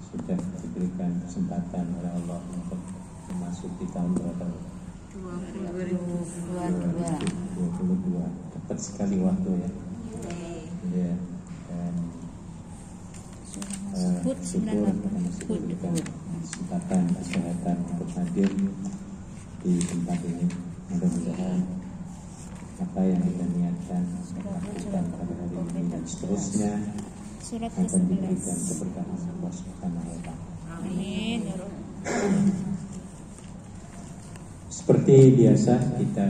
sudah diberikan kesempatan oleh Allah untuk memasuki tahun berapa? 2022. Tepat sekali waktu ya. Ya. Dan syukur karena masih diberikan kesempatan kesehatan untuk hadir di tempat ini. Mudah-mudahan apa yang kita niatkan lakukan pada hari ini dan seterusnya akan diberikan keberkahan Allah Subhanahu wa Ta'ala. Amin. Seperti biasa kita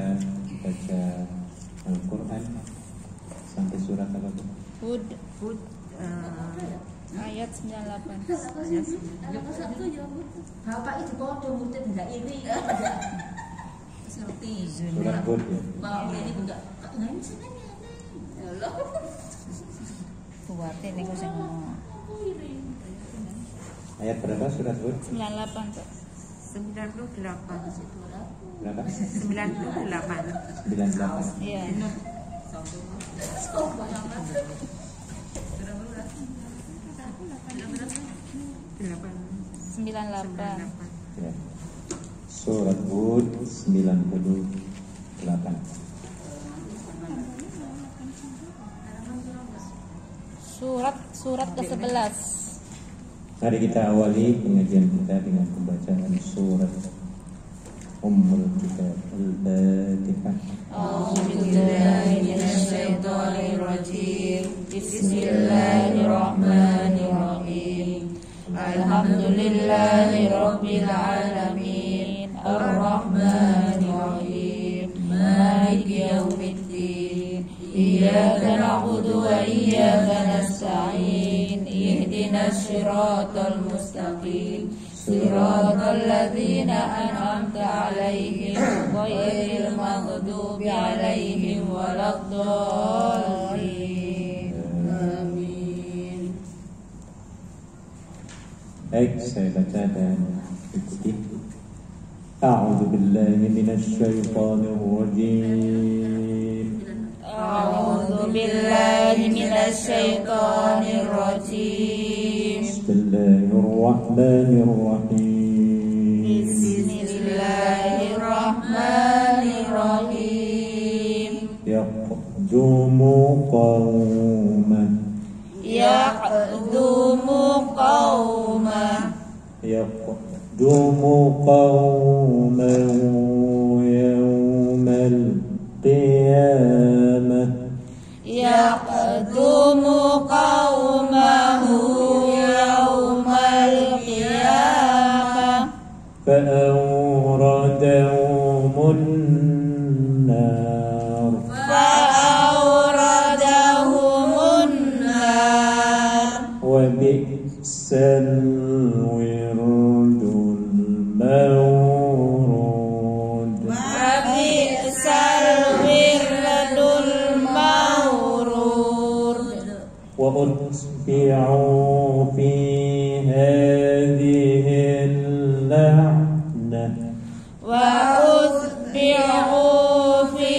baca Al-Quran sampai surat apa? Hud ayat 98. Bapak itu kode murid enggak ini. Seperti Surat Hud ya. Kalau ini enggak ini seneng ya. Allah. Kuwate niku sing Ayat berapa surat Hud? 98, Pak. 98. Berapa? 98. 98. Iya. Delapan. 98. Ya. Surat Hud 98. Surat ke-11. Mari kita awali pengajian kita dengan pembacaan surat Ummul Kitab Al-Fatihah. A'udzubillahi minasyaitonirrajim. Bismillahirrahmanirrahim. Alhamdulillahi rabbil alamin. Ar-Rahmanirrahim. Maliki yaumiddin. Iyyaka na'budu wa iyyaka nasta'in. Ihdinas siratal mustaqim. Siratal ladzina an'amta 'alaihim ghairil maghdubi 'alaihim waladdallin. Amin. Baik, saya baca dan ikuti. A'udzu billahi minasy syaithanir rajim. A'udzu billahi minasy syaithanir rajim. Bismillahirrahmanirrahim. Bismillahirrahmanirrahim. Yaqdumu qauman Yaqdumu qaumah. Yaqdumu qauman yawmal qiyamah. Yaqdumu qaumahu yaumal qiyamah. Fa'awradahumun nar. Fa'awradahumun nar. Wa bi'sal wirdul mawrud. Wa bi'sal wirdul mawrud. Wa utbi'u fi hadhihi al-la'nah. Wa utbi'u fi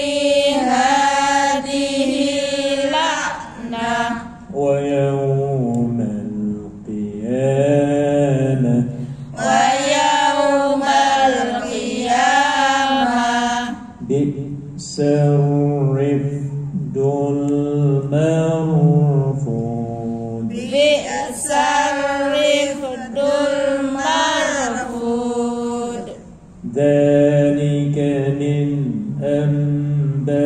hadhihi la'nah. Wa yawmal qiyamah Wa yaumal qiyamah. bi'sar rifdul marfud. Bi'sar rifdul marfud. Dzalika min amba'il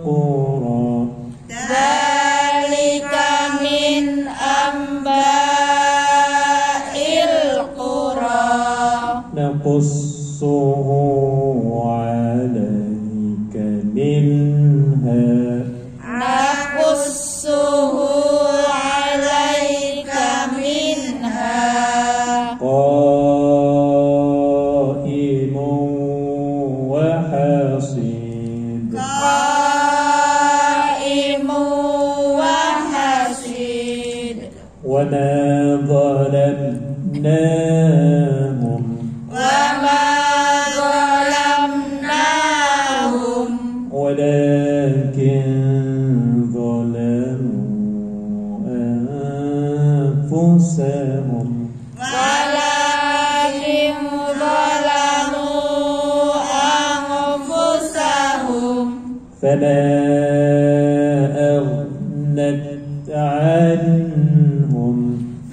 qura. Dzalika min amba'il qura. Naqussuhu 'alaika minha. Naqussuhu 'alaika minha. Qa'imun wa hasib. Qaimu wa hasid. Wa ma zalamnahum. Wa ma zalamnahum. ولكن ظلموا أنفسهم ولكن ظلموا أنفسهم فما أغنت عنهم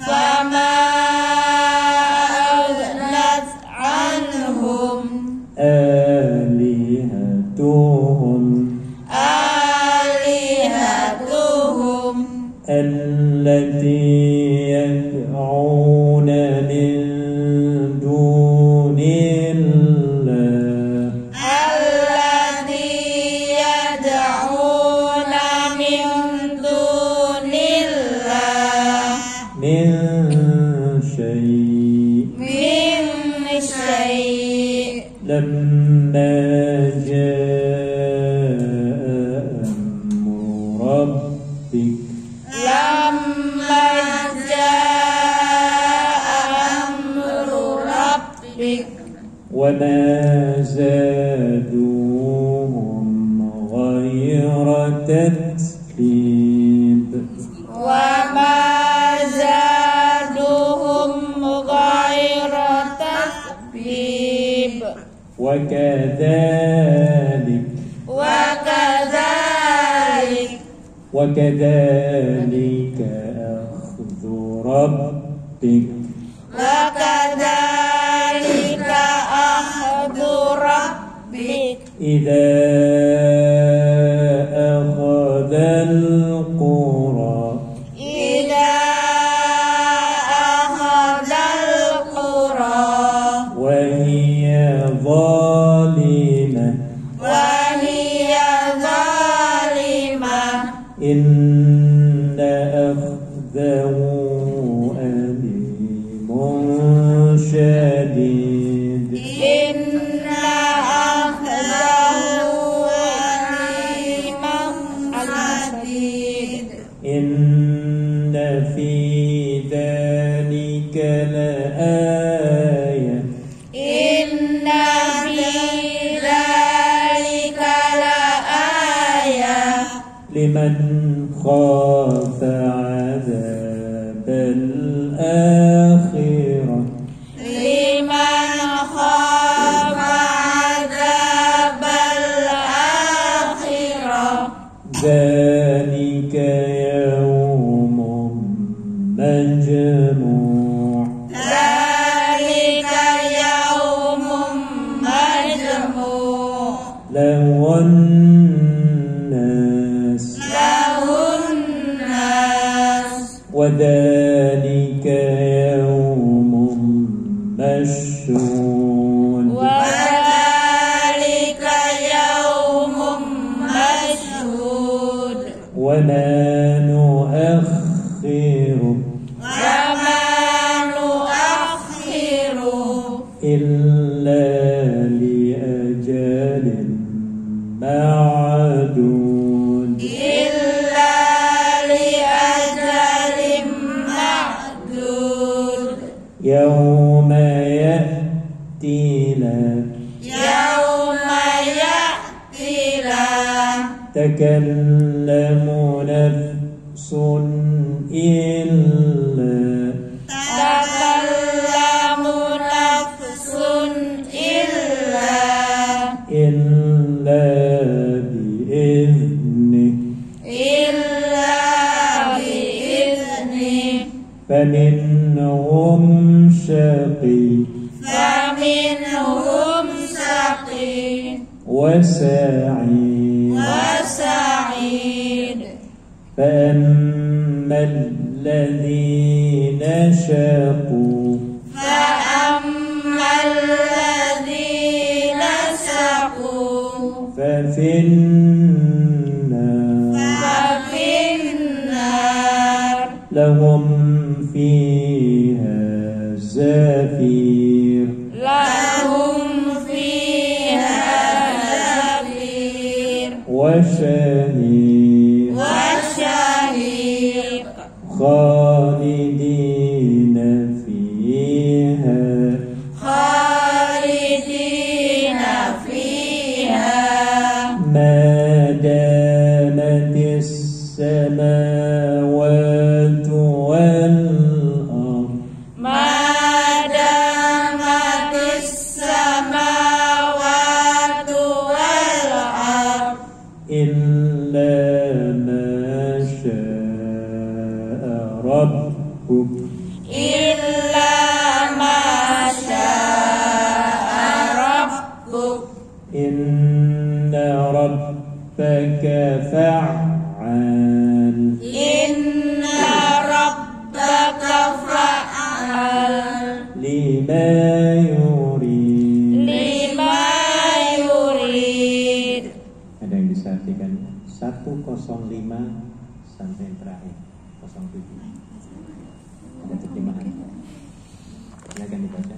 فما أغنت عنهم آلهتهم التي يدعون من دون الله من شيء لما جاء أمر ربك وما زادوهم غير تتبيب وكذلك أخذ ربك إذا أخذ القرى وهي ظالمة إن أخذه أليم شديد إن في ذلك لآية لمن خاف عذاب الآخرة ذلك يوم مجموع له الناس وذلك يوم مشهود وما نؤخره إلا لأجل معدود يوم يأتي لا تكلم نفس إلا بإذنه فمنهم شقي وسعيد فأما الذين شقوا ففي النار لهم فيها زفير وشهيق خالدين فيها ما دامت السماوات والأرض rabbuk illa ma syaa rabbuk inna rabbaka fa'al inna rabbaka fa'al lima yurid. Ada yang disartikan 105 sampai yang terakhir 07. Ada terjemahan. Silakan dibaca.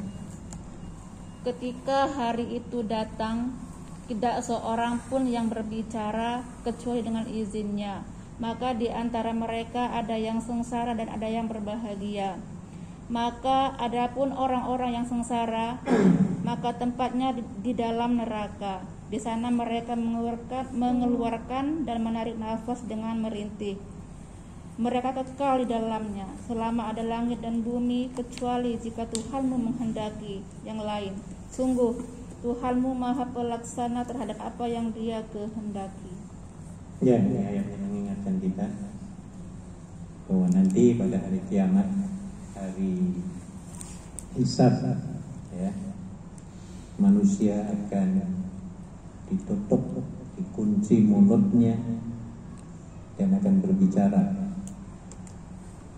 Ketika hari itu datang, tidak seorang pun yang berbicara kecuali dengan izinnya. Maka di antara mereka ada yang sengsara dan ada yang berbahagia. Maka adapun orang-orang yang sengsara, maka tempatnya di dalam neraka. Di sana mereka mengeluarkan dan menarik nafas dengan merintih. Mereka kekal di dalamnya selama ada langit dan bumi, kecuali jika Tuhanmu menghendaki yang lain. Sungguh Tuhanmu maha pelaksana terhadap apa yang Dia kehendaki. Ya, ini ayat yang mengingatkan kita bahwa nanti pada hari kiamat, hari hisab, ya, manusia akan ditutup, dikunci mulutnya dan akan berbicara,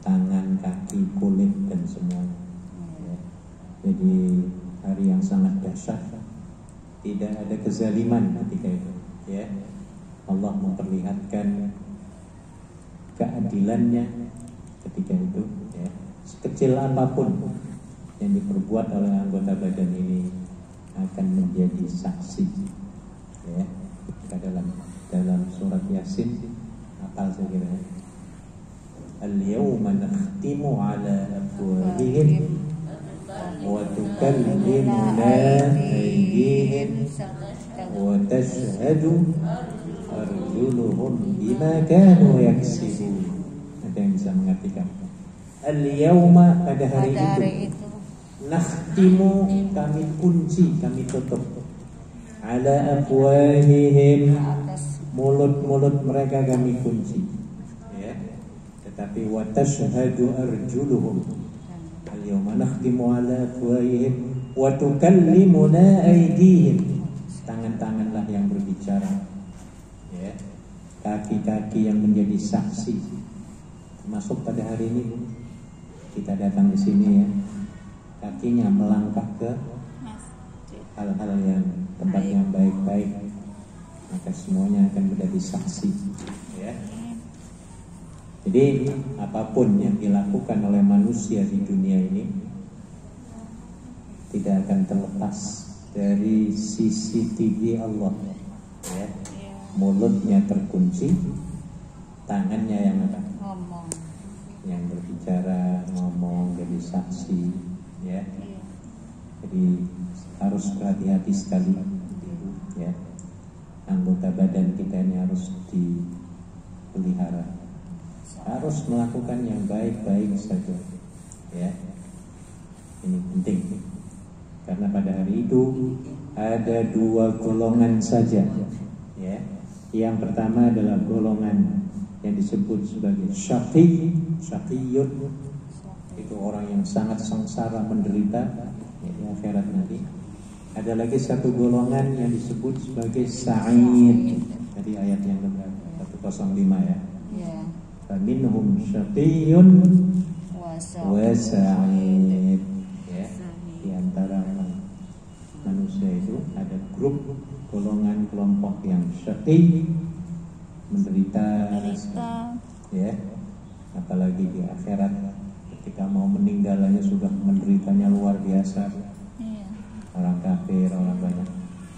tangan, kaki, kulit dan semuanya. Ya. Jadi hari yang sangat dahsyat, tidak ada kezaliman ketika itu. Ya, Allah memperlihatkan keadilannya ketika itu. Ya. Sekecil apapun yang diperbuat oleh anggota badan ini akan menjadi saksi. Ya, dalam surat Yasin apa saya kira, al-yawma nakhtimu ala afwahihim wa tukallimuna aydihim wa tashhadu arjuluhum bima kanu yaksibun. Ada yang bisa mengartikan al-yawma, pada hari itu nakhtimu, kami kunci, kami tutup, ala afwahihim, mulut-mulut mereka kami kunci, ya. Tetapi wa tashhadu arjuluhum, al-yawma nakhtimu ala afwahihim wa tukallimuna aydihim, tangan-tanganlah yang berbicara, ya. Kaki-kaki yang menjadi saksi. Termasuk pada hari ini kita datang ke sini, ya, kakinya melangkah ke hal-hal yang tempat yang baik-baik, maka semuanya akan menjadi saksi, ya. Jadi apapun yang dilakukan oleh manusia di dunia ini tidak akan terlepas dari CCTV Allah, ya. Mulutnya terkunci, tangannya yang apa? Ngomong. Yang berbicara, ngomong, jadi saksi, ya. Jadi harus berhati-hati sekali, ya. Anggota badan kita ini harus dipelihara, harus melakukan yang baik-baik saja, ya. Ini penting karena pada hari itu ada dua golongan saja, ya. Yang pertama adalah golongan yang disebut sebagai syaqiyun, itu orang yang sangat sengsara, menderita, ya, di akhirat nanti. Ada lagi satu golongan yang disebut sebagai sa'id. Jadi ayat yang ke-105, ya. Ya. Faminhum syaqiyyun wa sa'id. Ya. Di antara manusia itu ada grup, golongan, kelompok yang syaqi, menderita, ya. Apalagi di akhirat ketika mau meninggal aja sudah menderitanya luar biasa. Orang kafir, orang banyak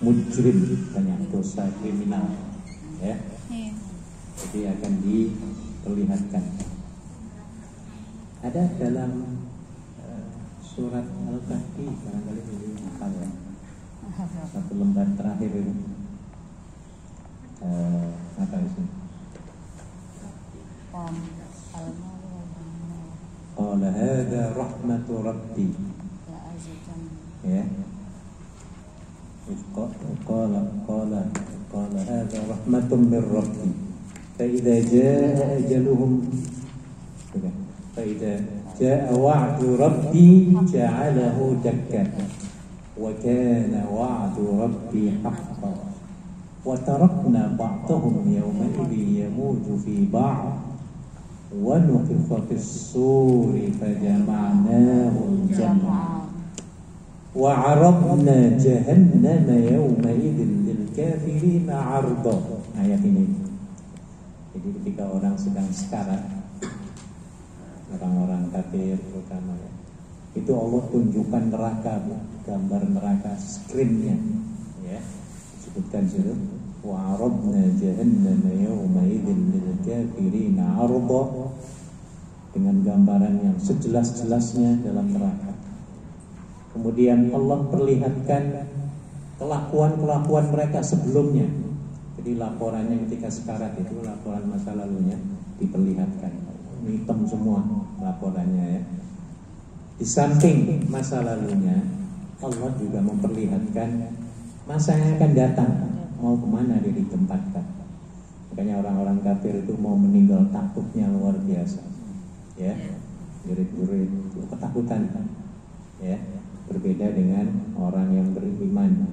mujrim, banyak dosa kriminal, ya. Jadi akan diperlihatkan. Ada dalam surat Al-Kahfi, barangkali ini hafal, ya. Satu lembar terakhir itu apa itu? Qala hadza rahmatu rabbi, ya. قال هذا رحمة من ربي فإذا جاء أجلهم فإذا جاء وعد ربي جعله دكا وكان وعد ربي حقا وتركنا بعضهم يومئذ يموج في بعض ونفخ في الصور فجمعناهم جمعا وعرضنا جهنم يومئذ للكافرين عرضا. Ayat ini. Jadi ketika orang sedang sekarat, orang-orang kafir terutama ya, itu Allah tunjukkan neraka, gambar neraka, screennya, ya, disebutkan situ. Wa arabna jahannam yawma idzin lil kafirin 'arda, dengan gambaran yang sejelas-jelasnya dalam neraka. Kemudian Allah perlihatkan kelakuan-kelakuan mereka sebelumnya. Jadi laporannya ketika sekarat itu, laporan masa lalunya diperlihatkan. Hitam semua laporannya ya. Di samping masa lalunya, Allah juga memperlihatkan masa yang akan datang, mau kemana dia ditempatkan. Makanya orang-orang kafir itu mau meninggal takutnya luar biasa, ya, jerit-jerit, ketakutan, ya. Berbeda dengan orang yang beriman.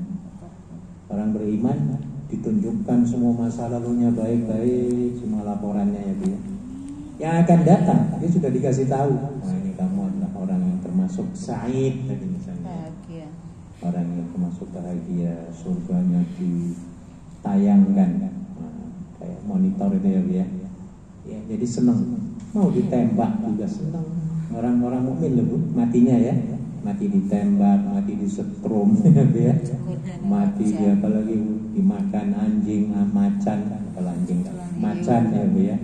Orang beriman ditunjukkan semua masa lalunya baik-baik, semua laporannya ya dia. Yang akan datang dia sudah dikasih tahu. Nah ini kamu adalah orang yang termasuk sa'id tadi misalnya. Bahagia. Orang yang termasuk bahagia, surganya ditayangkan. Nah, kayak monitor itu ya dia. Ya, jadi senang. Mau ditembak juga senang. Orang-orang mukmin loh, matinya ya. Mati ditembak, mati disetrum, ya, mati dia apalagi dimakan anjing, macan, kalau anjing, macan ya bu ya,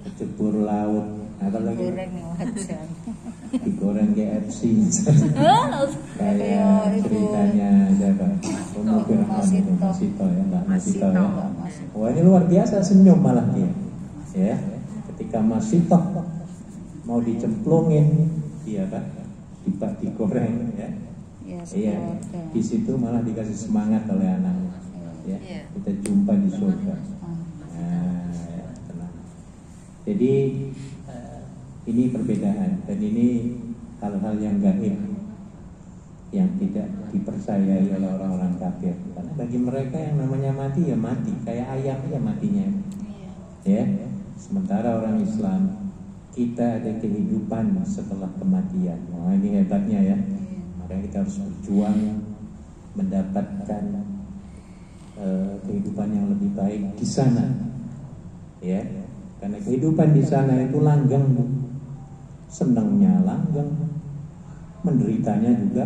kecebur laut, apalagi digoreng KFC, kayak ceritanya siapa, Masito ya, Mbak Masito ya, wah ini luar biasa senyum malah dia, ya, ketika Masito mau dicemplungin, dia kan digoreng ya, iya, di situ malah dikasih semangat oleh anaknya, ya, kita jumpa di surga. Nah, ya, tenang. Jadi ini perbedaan dan ini hal-hal yang gaib yang tidak dipercayai oleh orang-orang kafir. Karena bagi mereka yang namanya mati ya mati, kayak ayam ya matinya, ya. Sementara orang Islam, kita ada kehidupan setelah kematian. Nah ini hebatnya ya. Makanya kita harus berjuang mendapatkan kehidupan yang lebih baik di sana. Ya, karena kehidupan di sana itu langgeng, senangnya langgeng, menderitanya juga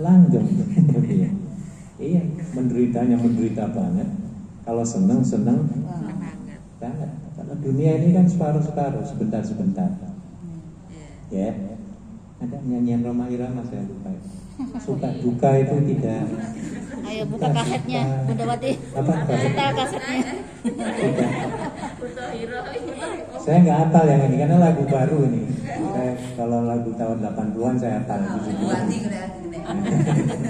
langgeng. Iya, menderitanya menderita banget. Kalau senang banget. Karena dunia ini kan separuh-separuh, sebentar-sebentar. Ya, ada nyanyian Roma Irama saya lupa. Suka duka itu tidak. Ayo buka kasetnya, Bundawati. Apa Buka kasetnya. Saya nggak hafal yang ini karena lagu baru ini. Kalau lagu tahun 80-an saya hafal.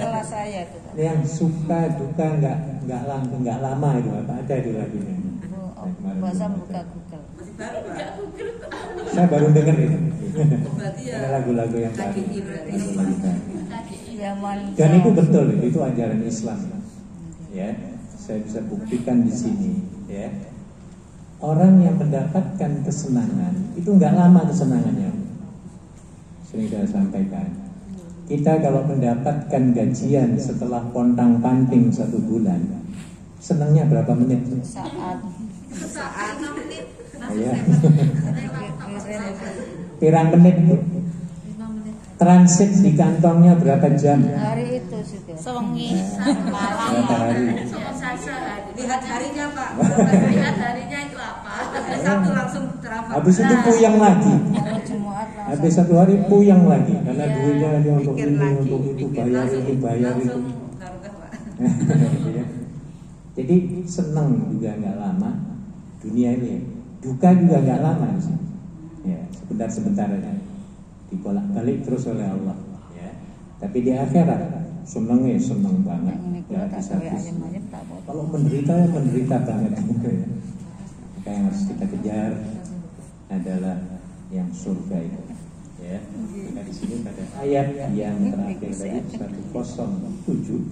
Kelas saya itu. Yang suka duka nggak lama itu apa ada di lagunya. Bahasa buka Google. Saya baru dengar itu. Ada lagu-lagu yang baru. Dan itu betul, itu ajaran Islam. Ya, saya bisa buktikan di sini. Ya, orang yang mendapatkan kesenangan itu nggak lama kesenangannya. Sering saya sampaikan. Kita kalau mendapatkan gajian setelah pontang-panting 1 bulan, senangnya berapa menit? Saat 6 menit. Ya. Pirang menit itu. Transit di kantongnya berapa jam? Hari itu sudah. Sewengi. Berapa hari? Lihat harinya Pak. Lihat harinya itu apa? Satu langsung terapkan. Habis itu puyeng lagi. Kalau Jumat langsung. Habis 1 hari puyeng lagi karena duitnya dia untuk ini, untuk itu, bayar itu, bayar itu. Jadi senang juga nggak lama dunia ini, duka juga nggak lama sih. Ya, sebentar-sebentar aja. Dibolak-balik terus oleh Allah. Ya. Tapi di akhirat seneng banget. Nggak bisa habis. Kalau menderita ya menderita banget juga ya. Maka yang harus kita kejar adalah yang surga itu. Ya, maka di sini pada ayat yang terakhir tadi 107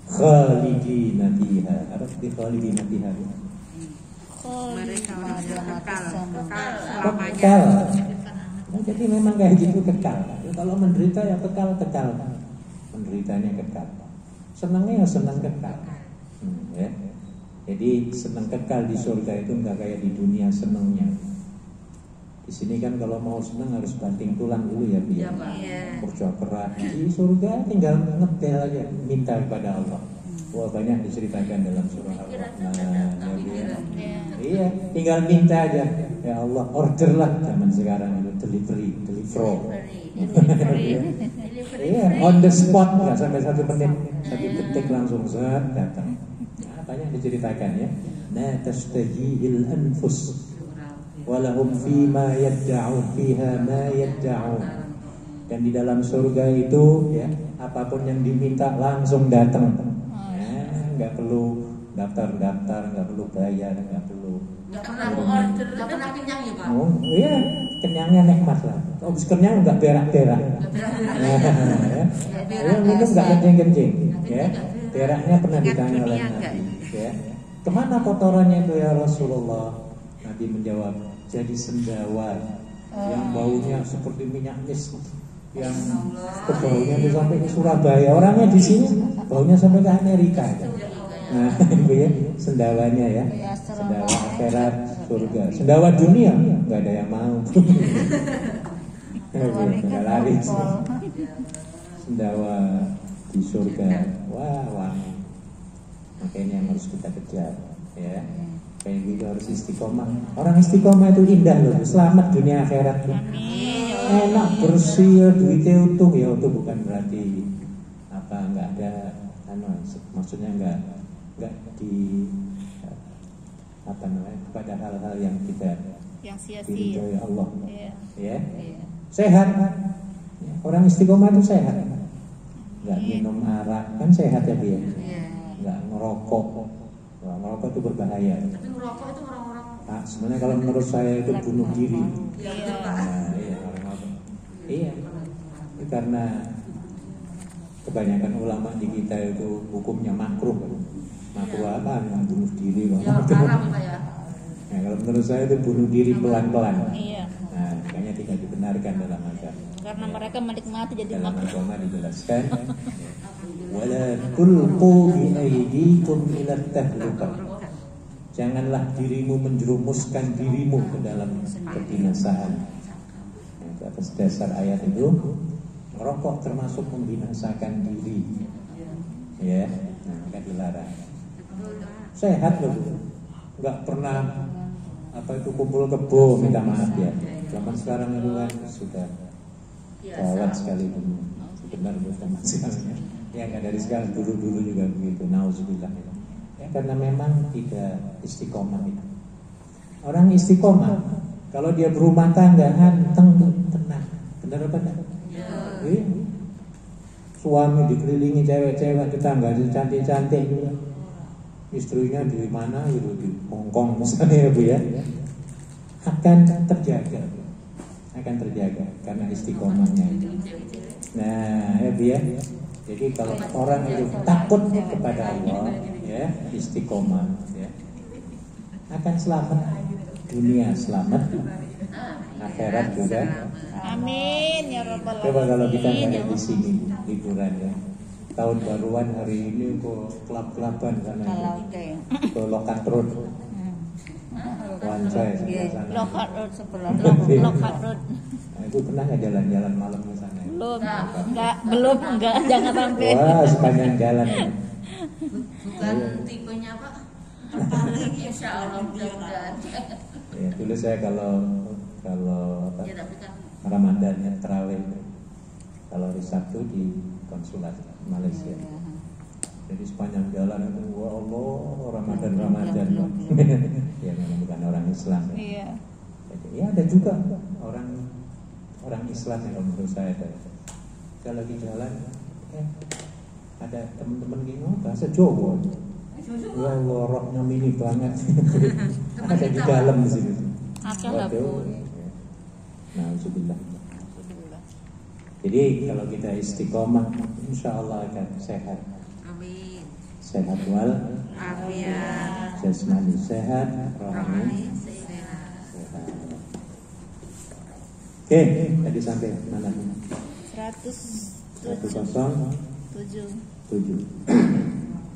khalidina fiha. Harus di khalidina fiha. Mereka orang yang kekal selamanya. Kekal. Nah, jadi memang kayak gitu kekal. Kalau menderita ya kekal. Menderitanya kekal. Senangnya ya senang kekal. Ya. Jadi senang kekal di surga itu enggak kayak di dunia senangnya. Di sini kan kalau mau senang harus banting tulang dulu ya biar kerja keras. Di surga tinggal ngedel aja, minta kepada Allah. Wah banyak diceritakan dalam surah Al-Rahman. Iya, tinggal minta aja. Ya Allah, order lah zaman sekarang itu delivery. Iya, on the spot nggak sampai 1 menit, 1 detik langsung datang. Nah, banyak diceritakan ya. Nah, tastajihil anfus. Walahum fima yadda'un fiha ma yadda'un. Dan di dalam surga itu ya, apapun yang diminta langsung datang. Nggak perlu daftar, nggak perlu bayar, nggak perlu. Nggak pernah kenyang ya Pak? Oh iya, kenyangnya nikmat lah. Habis kenyang nggak berak-berak. Ya, minum nggak kencing-kencing. Ya, beraknya pernah ditanya oleh Nabi. Ya, kemana kotorannya itu ya Rasulullah? Nabi menjawab, jadi sendawa yang baunya seperti minyak misk, yang baunya itu sampai ke Surabaya. Orangnya di sini baunya sampai ke Amerika. Nah, itu ya sendawanya ya. Sendawa akhirat surga. Sendawa dunia nggak ada yang mau. Nggak lari. Sendawa di surga. Wah. Makanya yang harus kita kejar ya. Kayak gitu harus istiqomah. Orang istiqomah itu indah loh. Selamat dunia akhirat. Enak, bersih, duitnya utuh. Ya utuh bukan berarti apa nggak ada maksudnya nggak di apa namanya pada hal-hal yang tidak yang sia-sia diridhoi Allah. Iya. Ya. Sehat. Orang istiqomah itu sehat. Nggak minum arak kan sehat ya dia. Nggak ngerokok. Ngerokok itu berbahaya. Tapi ngerokok itu orang-orang. Sebenarnya kalau menurut saya itu bunuh diri. Iya Pak. Iya orang-orang. Iya. Karena kebanyakan ulama di kita itu hukumnya makruh. Makruh apa? Yang bunuh diri. Ya haram Pak ya. Nah, kalau menurut saya itu bunuh diri pelan-pelan. Iya. Nah, kayaknya tidak dibenarkan dalam agama. Karena mereka menikmati jadi Dalam makruh. agama dijelaskan wala tulqu bi aydikum ila tahlukah. Janganlah dirimu menjerumuskan dirimu ke dalam kebinasaan. Nah, atas dasar ayat itu merokok termasuk membinasakan diri. Ya, nah, maka dilarang. Sehat loh, nggak pernah apa itu kumpul kebo minta maaf ya. Zaman sekarang itu kan sudah gawat sekali dulu. Sebenarnya zaman sekarang ya nggak dari sekarang, dulu juga begitu. Nauzubillah. Ya karena memang tidak istiqomah itu. Orang istiqomah kalau dia berumah tangga anteng tenang. Benar apa enggak? Iya. Suami dikelilingi cewek-cewek tetangga cantik-cantik gitu. Istrinya di mana gitu, di Hongkong misalnya Bu ya. Akan terjaga karena istiqomahnya itu. Nah, ya Bu ya. Jadi kalau orang itu takut kepada Allah ya, istiqomah ya, akan selamat dunia, selamat akhirat juga. Amin ya rabbal alamin. Coba kalau kita ada di sini liburan ya, tahun baruan hari ini kok kelap-kelapan sana ke Lokat Road, Wansai sebelah sana. Lokat Road sebelah Lokat Road. Nah, itu pernah nggak jalan-jalan malam ke sana? Belum, jangan sampai. Wah, sepanjang jalan ya. Bukan tipenya Pak. Insya Allah mudah-mudahan. Ya, dulu saya kalau apa, Ya tapi kan Ramadannya terawih, kalau hari Sabtu di konsulat Malaysia. Jadi sepanjang jalan itu, wah Allah, Ramadan. Ya memang bukan orang Islam. Ya. Iya. Jadi, ya ada juga orang Islam yang menurut saya ada. Saya lagi jalan, ada teman-teman gini bahasa Jawa. Ya Allah, rohnya mini banget. Ada di dalam di sini. Akal lah pun. Nauzubillah. Jadi kalau kita istiqomah, insya Allah akan sehat. Amin. Sehat wal Afiat. jasmani sehat, rohani Sehat. sehat. Oke, tadi sampai mana? 107. 107.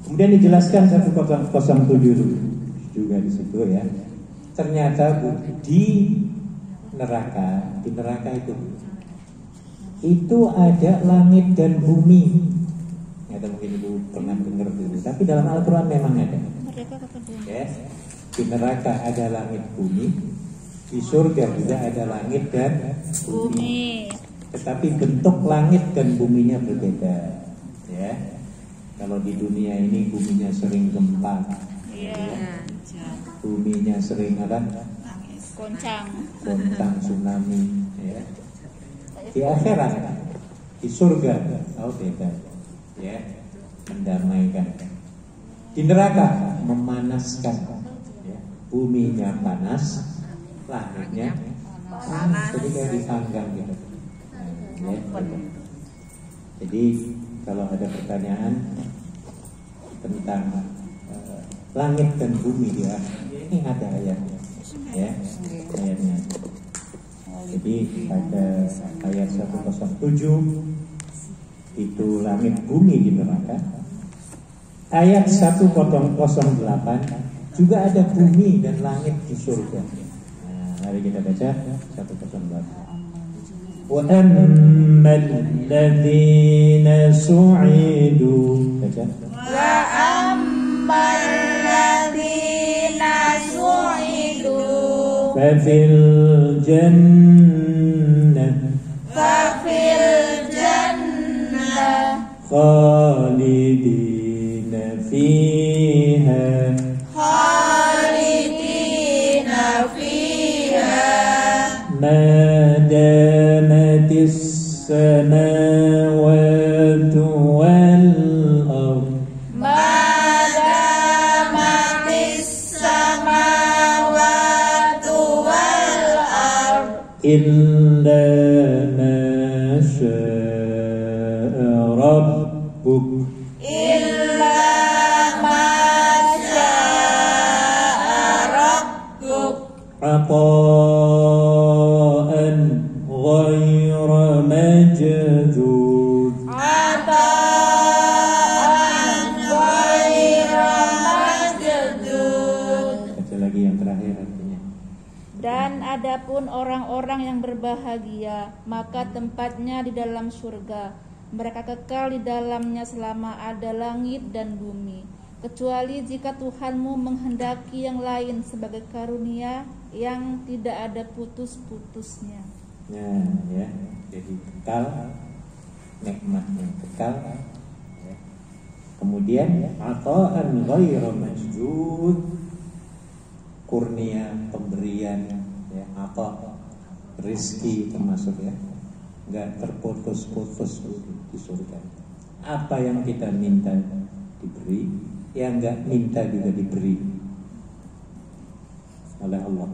Kemudian dijelaskan 107 juga di situ ya. Ternyata di neraka itu ada langit dan bumi. Nggak mungkin ibu pernah dengar dulu, tapi dalam Al-Quran memang ada. Mereka kepada Ya, di neraka ada langit bumi, di surga juga ada langit dan bumi. Tetapi bentuk langit dan buminya berbeda. Ya, kalau di dunia ini buminya sering gempa, Iya. buminya sering ada Goncang. goncang tsunami. Ya. Di akhirat, di surga, beda. Ya, mendamaikan. Di neraka memanaskan. Ya. Buminya panas, langitnya panas. Jadi kayak dipanggang gitu. Ya, gitu. Jadi kalau ada pertanyaan tentang langit dan bumi di akhirat, ini ada ayatnya. Ya, ayatnya. Jadi pada ayat 107 itu langit bumi di neraka. Ayat 1008 juga ada bumi dan langit di surga. Nah, mari kita baca 108. Wa ammal ladzina su'idu. Baca. Wa ammal ladzina su'idu Fafil jannah khalidina fiha ma damatis samawati wal ardh illa ma syaa rabbuk ata'an ghayra majdud. Baca lagi yang terakhir artinya. Dan adapun orang-orang yang berbahagia, maka tempatnya di dalam surga. Mereka kekal di dalamnya selama ada langit dan bumi, kecuali jika Tuhanmu menghendaki yang lain sebagai karunia yang tidak ada putus-putusnya. Nah, ya, jadi kekal, nikmatnya kekal. Ya. Kemudian ata'an ghayra majdud, kurnia pemberian, ya, atau rizki termasuk ya, nggak terputus-putus di surga. Apa yang kita minta diberi, yang nggak minta juga diberi oleh Allah.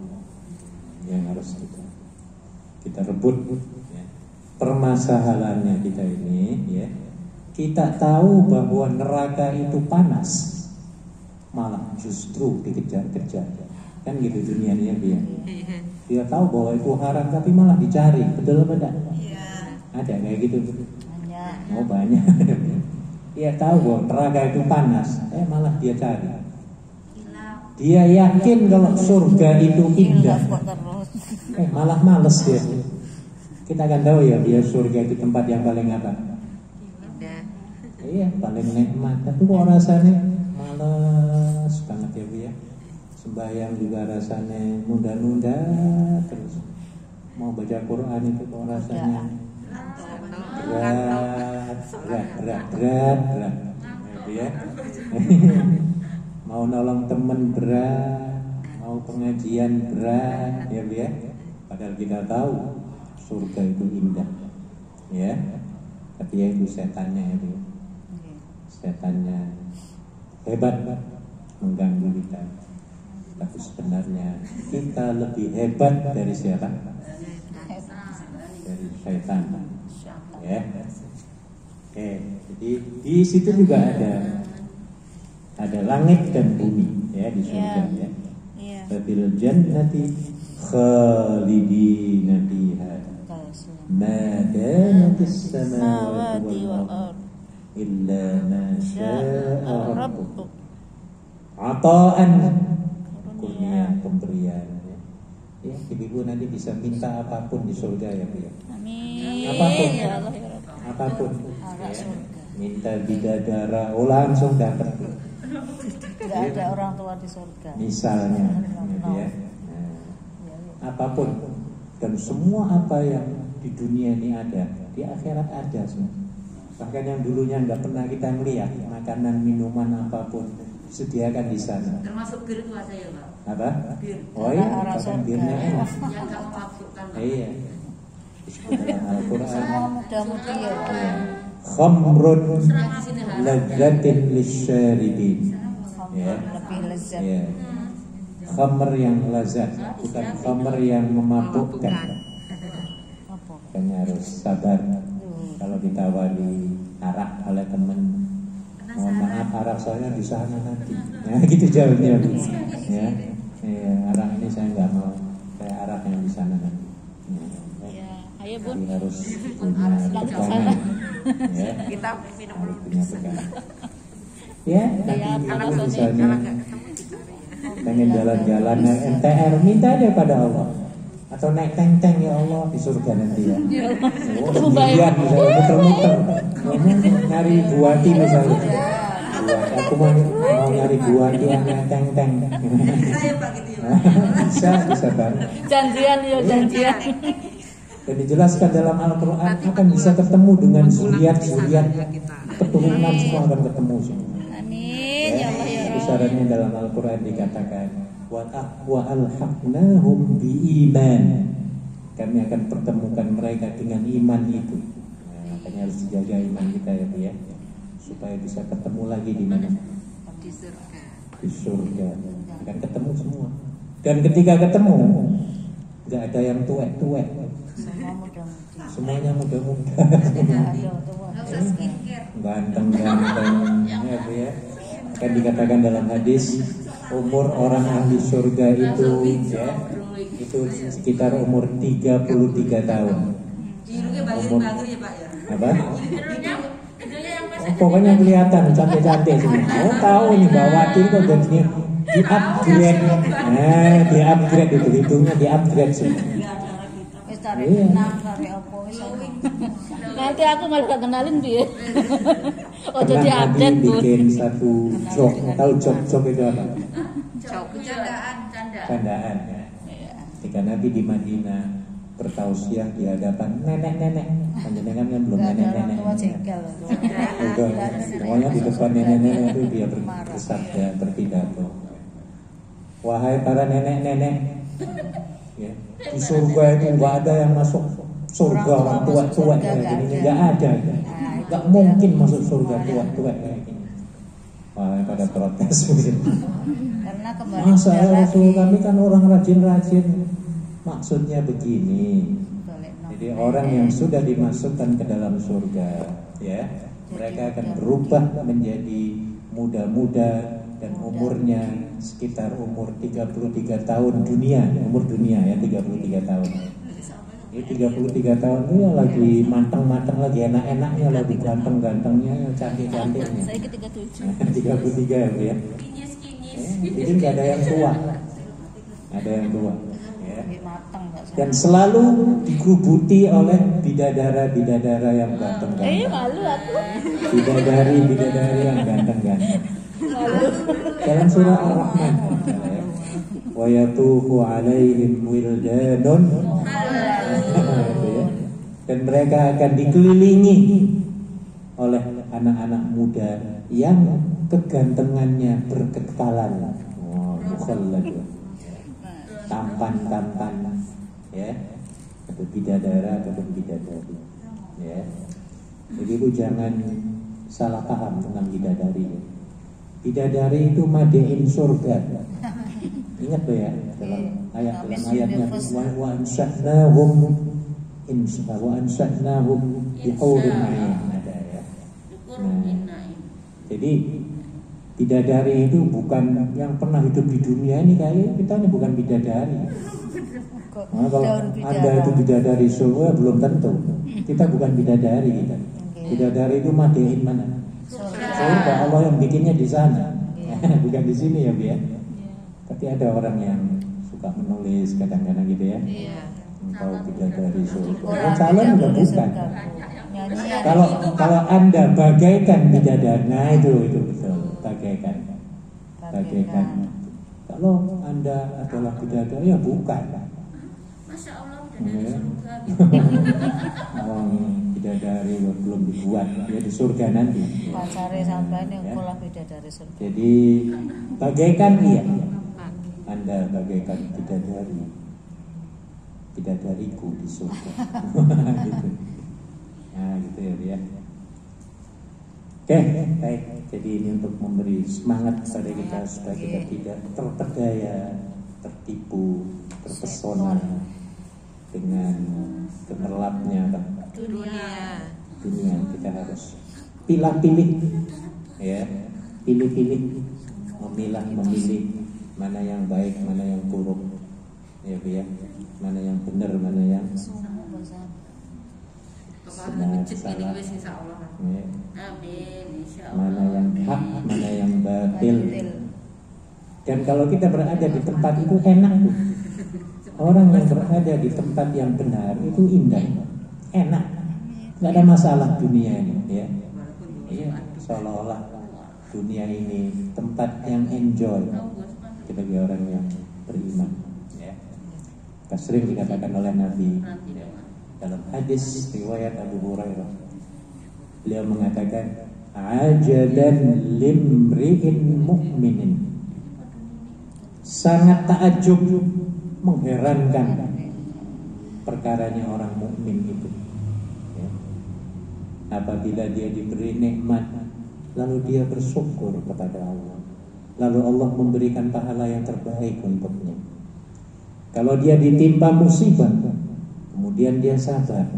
Yang harus kita rebut. Ya. Permasalahannya kita ini, ya, kita tahu bahwa neraka itu panas, malah justru dikejar-kejar. Kan gitu dunianya dia. Dia tahu bahwa itu haram tapi malah dicari. Betul apa enggak? Iya. Ada kayak gitu. Banyak. Oh banyak. Dia tahu bahwa neraka itu panas, malah dia cari. Dia yakin kalau surga itu indah, malah males dia. Kita akan tahu ya, dia surga itu tempat yang paling apa? Indah. Iya, paling nikmat. Tapi kok rasanya males banget ya Bu ya. Sembahyang juga rasanya nunda-nunda terus. Mau baca Quran itu kok rasanya berat. Ya. Mau nolong temen berat, mau pengajian berat, ya Bu ya. Padahal kita tahu surga itu indah, ya. Tapi ya itu setannya itu, setannya hebat mengganggu kita. Tapi sebenarnya kita lebih hebat dari siapa? dari syaitan. Ya. Oke, jadi di situ juga ada langit dan bumi ya di surga ya. Iya. Fil jannati khalidina fiha ma damatis samawati wal ardh illa ma syaa rabbuk. Ata'an kurnia pemberian ya. Ya, ibu nanti bisa minta apapun di surga ya, Bu ya. Amin. Apapun. Ya Allah ya Rabb. Apapun ya. Minta bidadara langsung dapat. Tidak ada orang tua di surga. Misalnya gitu ya. Nah, apapun dan semua apa yang di dunia ini ada di akhirat ada semua. Bahkan yang dulunya nggak pernah kita melihat, makanan minuman apapun disediakan di sana. Termasuk bir itu saya Pak. Apa? Bir. Oh iya, Arah bahkan surga. birnya enak. Yang nggak memasukkan Pak. Iya. Dalam Al-Quran Semua muda-mudi ya Pak. khamrun Serang di sini harus. ladzatin lisyaribin. Ya. Lebih lezat. Ya. Khamr yang lazat, bukan khamr yang memabukkan. Apa? Makanya harus sabar kalau ditawari arak oleh teman. Mohon maaf, arak saya di sana nanti. Nah, gitu jawabnya, Bu. Ya. Ya, arak ini saya nggak mau. Saya arak yang di sana nanti. Ya, ayo Bun. Jadi harus punya pegangan. Ya. Kita minum Harus dulu. punya pegangan. Ya, nanti anak ibu Sony. misalnya Kalau nggak ketemu kita ya. pengen jalan-jalan naik MTR, minta aja pada Allah. Atau naik tank-tank ya Allah di surga nanti ya. Oh, sendirian misalnya muter-muter. Kamu nyari buati misalnya. Buat aku mau nyari buati yang naik tank-tank. Saya Pak gitu ya. Bisa banget. Janjian ya janjian. Dan dijelaskan dalam Al-Quran akan bisa ketemu dengan zuriat-zuriat keturunan semua akan ketemu semua. Amin ya Allah ya Rabb. Besarannya dalam Al-Quran dikatakan wa alhaqnahum biiman. Kami akan pertemukan mereka dengan iman itu. Nah, makanya harus dijaga iman kita ya, Bu ya. Supaya bisa ketemu lagi di mana? Di surga. Di surga. Akan ketemu semua. Dan ketika ketemu nggak ada yang tuwek-tuwek. Semua muda-mudi. Semuanya muda-muda. Tidak ada tua. Nggak usah skincare. Ganteng-ganteng ya, Bu ya. Akan dikatakan dalam hadis umur orang ahli surga itu ya itu sekitar umur 33 tahun. Hidungnya Umur- bagus ya Pak ya. Apa? Hidungnya yang pas Oh, pokoknya kelihatan cantik-cantik semua. Oh tahu nih Mbak Wati kok jadinya di upgrade. Nah, di upgrade itu hidungnya di upgrade semua. Wis tarik Iya. benang, tarik apa wis ana. Nanti aku malah gak kenalin piye. Oh Pernah jadi Nabi update Bun. bikin satu jok. Tahu jok itu apa? Candaan, canda. Candaan ya. Ketika Nabi di Madinah bertausiah di hadapan nenek-nenek, panjenengan kan belum Enggak ada orang nenek-nenek. tua jengkel. Udah, semuanya di depan nenek-nenek itu dia bersabda, berpidato. Wahai para nenek-nenek, ya, di surga itu nggak ada yang masuk surga orang tua-tua kayak gini, nggak ada, nggak mungkin masuk surga tua-tua kayak gini. Wahai pada protes begitu. Karena kembali Masa ya lagi. Rasul kami kan orang rajin-rajin. Maksudnya begini. Balik nol. Jadi orang yang sudah dimasukkan ke dalam surga, ya, mereka akan berubah menjadi muda-muda dan umurnya sekitar umur 33 tahun dunia, umur dunia ya 33 tahun. Ini 33 tahun itu ya lagi matang-matang, lagi enak-enaknya, lagi ganteng-gantengnya, cantik-cantiknya. Saya ke 37. 33 ya, Bu ya. Jadi nggak ada yang tua, ada yang tua. Ya. Lebih matang enggak sih? Dan selalu dikerubuti oleh bidadara-bidadara yang ganteng-ganteng. Malu aku. Bidadari yang ganteng-ganteng. Dalam surah Ar-Rahman, wa yatufu alaihim wildanun. Itu ya. Dan mereka akan dikelilingi oleh anak-anak muda yang kegantengannya berkekalan. Mukhalladun. Tampan, ya, atau bidadara ataupun bidadari, ya. Jadi itu jangan salah paham tentang bidadari. Bidadari itu madein surga. Ingat tuh ya dalam ayatnya wa ansha'nahum wa ansha'nahum bihurin 'ain, ada ya. Jadi bidadari itu bukan yang pernah hidup di dunia ini, kayak kita ini bukan bidadari. Nah, kalau Anda itu bidadari surga belum tentu. Kita bukan bidadari kita. Bidadari itu madein mana? Surga. Allah yang bikinnya di sana. Bukan di sini ya, Bi. Tapi ada orang yang suka menulis kadang-kadang gitu ya. Engkau bidadari surga. Calon juga bukan. Kalau Anda bagaikan bidadari, nah itu betul, bagaikan. Kalau Anda adalah bidadari, ya bukan. Masya Allah, bidadari surga. Bidadari belum dibuat, ya di surga nanti. Pacare sampean yang pola bidadari surga. Jadi bagaikan iya, Anda bagaikan bidadariku di surga. Gitu. Nah gitu ya. Oke, baik. Jadi ini untuk memberi semangat pada kita supaya kita tidak terpedaya, tertipu, terpesona dengan gemerlapnya dunia. Kita harus pilih-pilih, ya, pilih-pilih, memilih mana yang baik, mana yang buruk, ya, mana yang benar, mana yang benar, salah, ya. Mana yang hak, mana yang batil. Dan kalau kita berada di tempat itu enak tuh. Orang yang berada di tempat yang benar itu indah, enak, nggak ada masalah dunia ini, ya. Iya, seolah-olah dunia ini tempat yang enjoy bagi orang yang beriman, ya. Sering dikatakan oleh Nabi dalam hadis riwayat Abu Hurairah, beliau mengatakan, ajaban limri'in mu'minin, sangat takjub, mengherankan perkaranya orang mukmin itu, ya. Apabila dia diberi nikmat lalu dia bersyukur kepada Allah, lalu Allah memberikan pahala yang terbaik untuknya. Kalau dia ditimpa musibah kemudian dia sabar,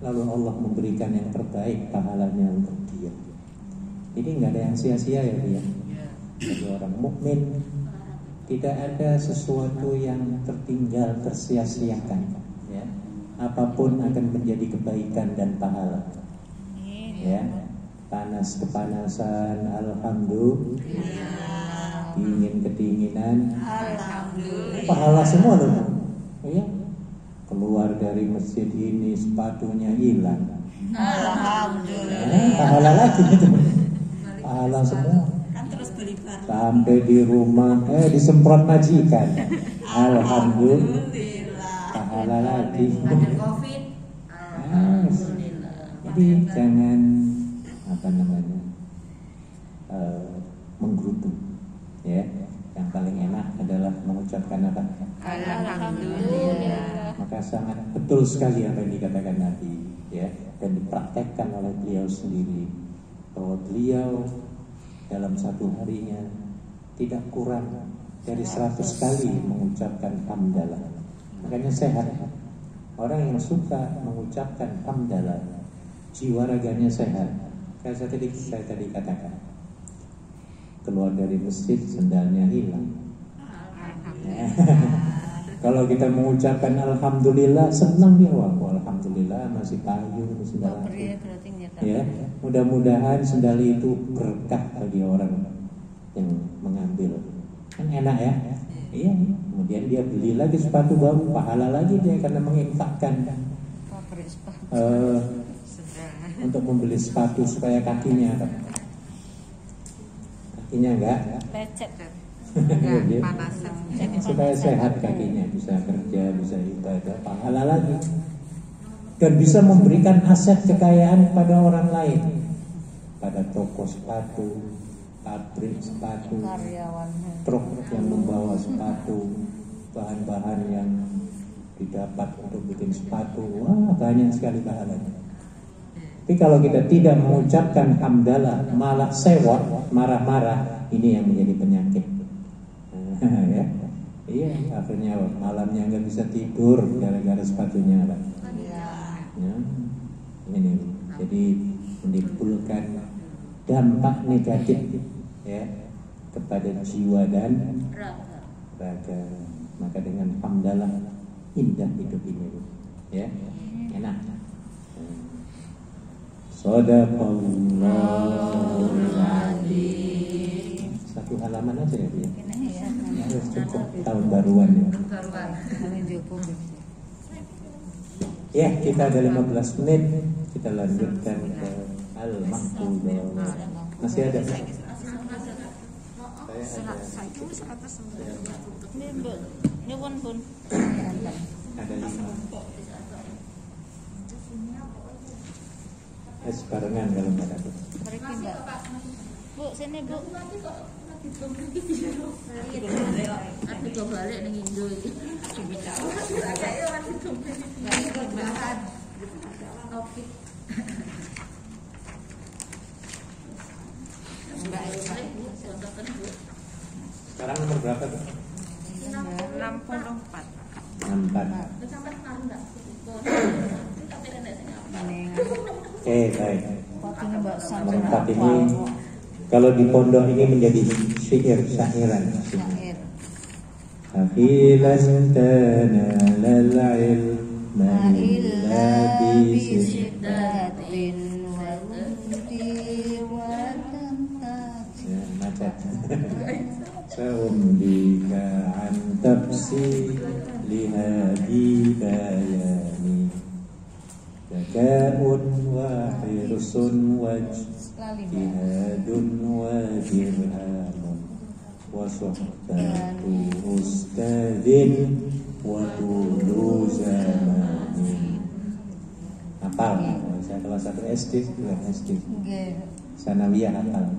lalu Allah memberikan yang terbaik pahalanya untuk dia. Jadi nggak ada yang sia-sia ya dia. Bagi orang mukmin tidak ada sesuatu yang tertinggal, tersia-siakan, ya. Apapun akan menjadi kebaikan dan pahala, ya. Panas kepanasan, alhamdulillah. Dingin kedinginan, alhamdulillah. Pahala semua loh, ya. Keluar dari masjid ini sepatunya hilang, alhamdulillah. Pahala lagi itu, pahala semua. Sampai di rumah disemprot majikan, alhamdulillah, pahala lagi. Covid, alhamdulillah. Jadi jangan menggerutu, ya. Yang paling enak adalah mengucapkan apa? Alhamdulillah. Maka sangat betul sekali apa yang dikatakan Nabi, ya, dan dipraktekkan oleh beliau sendiri, bahwa beliau dalam satu harinya tidak kurang dari 100 kali mengucapkan hamdalah. Makanya sehat. Orang yang suka mengucapkan hamdalah, jiwa raganya sehat. Kayak saya tadi katakan, keluar dari masjid sendalnya hilang. Kalau kita mengucapkan alhamdulillah, senang dia, wah alhamdulillah masih payu sendal. Ya, mudah-mudahan sendal itu berkah bagi orang yang mengambil. Kan enak ya? Iya. Kemudian dia beli lagi sepatu baru, pahala lagi dia karena menginfakkan untuk membeli sepatu supaya kakinya enggak lecet, panasan. supaya sehat kakinya, bisa kerja, bisa ibadah, pahala lagi. Dan bisa memberikan aset kekayaan pada orang lain, pada toko sepatu, pabrik sepatu, truk yang membawa sepatu, bahan-bahan yang didapat untuk bikin sepatu, wah banyak sekali pahalanya. Tapi kalau kita tidak mengucapkan hamdalah, malah sewot, marah-marah, ini yang menjadi penyakit. Ya, iya, akhirnya malamnya nggak bisa tidur gara-gara sepatunya, Pak. ini. Jadi menimbulkan dampak negatif ya kepada jiwa dan raga. Maka dengan hamdalah indah hidup ini ya, enak. Shadaqallahul adzim. Satu halaman aja ya Bu ya. Harus cukup tahun baruan ya. Ya, kita ada 15 menit. Kita lanjutkan ke Al-Maqbudah. Masih ada? Saya ada. Ini pun. Ada 5. Barengan kalau nggak ada. Bu, sini Bu. Aku coba balik ning Indo iki. Sekarang nomor berapa tuh? 64. 64. Oke, baik. Nomor 4 ini kalau di pondok ini menjadi syairan. Hafilan tanalal ilma illa bisiddatin wa umdi wa tantaji. Macet. Sa'umbika an tafsiliha bibayani Zaka'un wa hirsun wa jihadun wa dirhamun wa suhbatu ustadin wa tulu zamanin. Hafal? Saya kelas 1 SD, Sanawiyah hafal.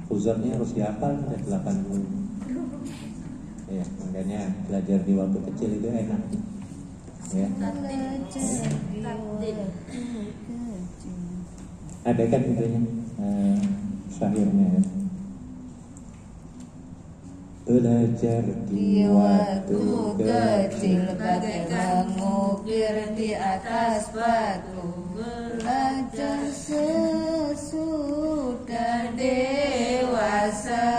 Uzurnya harus dihafal dari 80. Ya, makanya belajar di waktu kecil itu enak. Ya. Ada kan itunya syairnya ya. Belajar di waktu kecil bagaikan mengukir di atas batu. Belajar sesudah dewasa,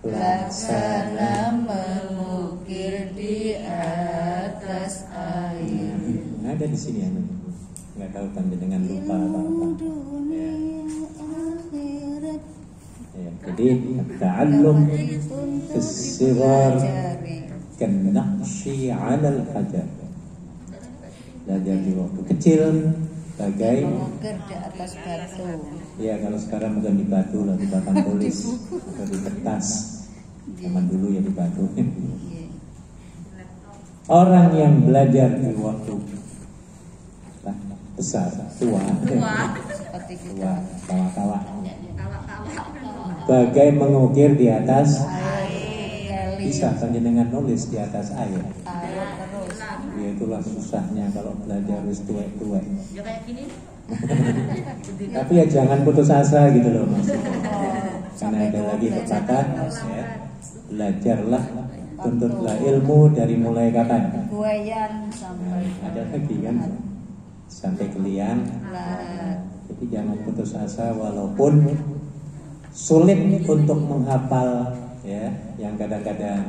laksana mengukir di atas air. Ada di sini ya, nggak tahu panjenengan lupa apa-apa. Ya, jadi ta'allum fis-sighar kan-naqshi 'ala al-hajar. Belajar di waktu kecil bagai mengukir di atas batu. Ya, kalau sekarang bukan di batu lah, di papan tulis atau di kertas. Zaman dulu ya di batu. Orang yang belajar di waktu besar, tua, Seperti kita. kawa-kawa, bagai mengukir di atas Air. bisa panjenengan nulis di atas air. Terus. Ya itulah susahnya kalau belajar wis tuwek-tuwek. Ya kayak gini. Tapi ya jangan putus asa gitu loh Mas. Karena ada lagi pepatah ya, belajarlah, tuntutlah ilmu dari mulai kapan? Buayan sampai Ada lagi kan sampai keliang. lah. Jadi jangan putus asa walaupun sulit untuk menghafal ya, yang kadang-kadang